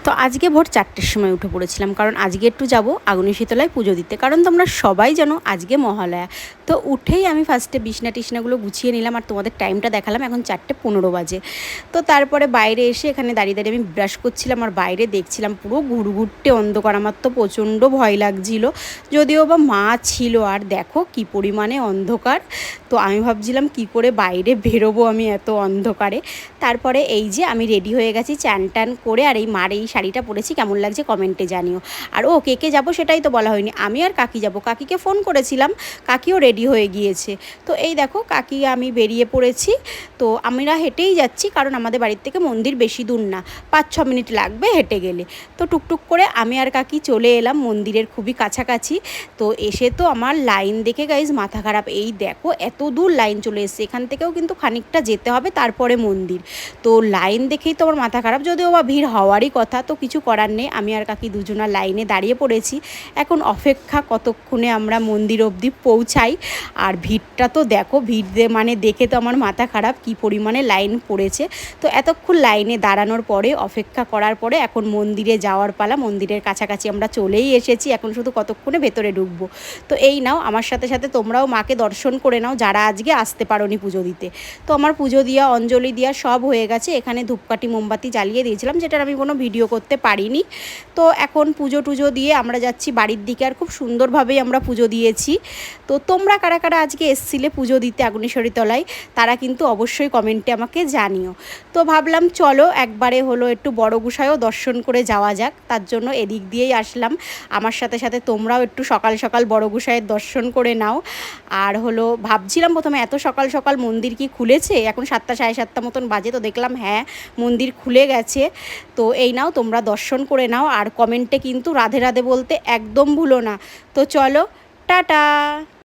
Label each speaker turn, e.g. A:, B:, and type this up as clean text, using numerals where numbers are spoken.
A: তো আজকে ভোর 4টের সময় উঠে পড়েছিলাম, কারণ আজকে একটু যাব আগুনের শীতলায় পুজো দিতে, কারণ তোমরা সবাই জানো আজকে মহালয়া। তো উঠেই আমি ফার্স্টে বিছনা টিছনাগুলো গুছিয়ে নিলাম, আর তোমাদের টাইমটা দেখালাম, এখন 4:15 বাজে। তো তারপরে বাইরে এসে এখানে দাঁড়িয়ে দাঁড়িয়ে আমি ব্রাশ করছিলাম, আর বাইরে দেখছিলাম পুরো ঘুরঘুরটে অন্ধকার। আমার তো প্রচণ্ড ভয় লাগছিল, যদিও বা মা ছিল। আর দেখো কি পরিমাণে অন্ধকার। তো আমি ভাবছিলাম কি করে বাইরে বেরোবো আমি এত অন্ধকারে। তারপরে এই যে আমি রেডি হয়ে গেছি চান টান করে, আর এই মার এই শাড়িটা পরেছি, কেমন লাগছে কমেন্টে জানিও। আর ও কে কে যাবো সেটাই তো বলা হয়নি, আমি আর কাকি যাব। কাকিকে ফোন করেছিলাম, কাকিও রেডি হয়ে গিয়েছে। তো এই দেখো কাকি আমি বেরিয়ে পড়েছি। তো আমরা হেঁটেই যাচ্ছি, কারণ আমাদের বাড়ির থেকে মন্দির বেশি দূর না, 5-6 মিনিট লাগবে হেঁটে গেলে। তো টুকটুক করে আমি আর কাকি চলে এলাম মন্দিরের খুবই কাছাকাছি। তো এসে তো আমার লাইন দেখে গাইজ মাথা খারাপ। এই দেখো এত দূর লাইন চলে এসছে, এখান থেকেও কিন্তু খানিকটা যেতে হবে, তারপরে মন্দির। তো লাইন দেখেই তো আমার মাথা খারাপ, যদিও বা ভিড় হওয়ারই কথা। তো কিছু করার নেই, আমি আর কাকি দুজনা লাইনে দাঁড়িয়ে পড়েছি। এখন অপেক্ষা কতক্ষণে আমরা মন্দির অবধি পৌঁছাই। আর ভিড়টা তো দেখো, ভিড় মানে দেখে তো আমার মাথা খারাপ, কি পরিমাণে লাইন পড়েছে। তো এতক্ষণ লাইনে দাঁড়ানোর পরে, অপেক্ষা করার পরে এখন মন্দিরে যাওয়ার পালা। মন্দিরের কাছাকাছি আমরা চলেই এসেছি, এখন শুধু কতক্ষণে ভেতরে ঢুকবো। তো এই নাও, আমার সাথে সাথে তোমরাও মাকে দর্শন করে নাও, যারা আজকে আসতে পারোনি পুজো দিতে। তো আমার পুজো দেওয়া, অঞ্জলি দেওয়া সব হয়ে গেছে। এখানে ধূপকাঠি মোমবাতি জ্বালিয়ে দিয়েছিলাম, যেটার আমি কোনো ভিডিও করতে পারিনি। তো এখন পুজো টুজো দিয়ে আমরা যাচ্ছি বাড়ির দিকে, আর খুব সুন্দরভাবেই আমরা পুজো দিয়েছি। তো তোমরা কারা কারা আজকে এসছিলে পুজো দিতে আগুনেশ্বরী তলায়, তারা কিন্তু অবশ্যই কমেন্টে আমাকে জানিও। তো ভাবলাম চলো একবারে হলো একটু বড় গোসাইও দর্শন করে যাওয়া যাক, তার জন্য এদিক দিয়েই আসলাম। আমার সাথে সাথে তোমরাও একটু সকাল সকাল বড় গোসাইয়ের দর্শন করে নাও। আর হলো ভাবছিলাম প্রথমে এত সকাল সকাল মন্দির কি খুলেছে, এখন 7টা 7:30 মতন বাজে। তো দেখলাম হ্যাঁ মন্দির খুলে গেছে। তো এই নাও, তোমরা দর্শন করে নাও, আর কমেন্টে কিন্তু রাধে রাধে বলতে একদম ভুলো না। তো চলো, টাটা।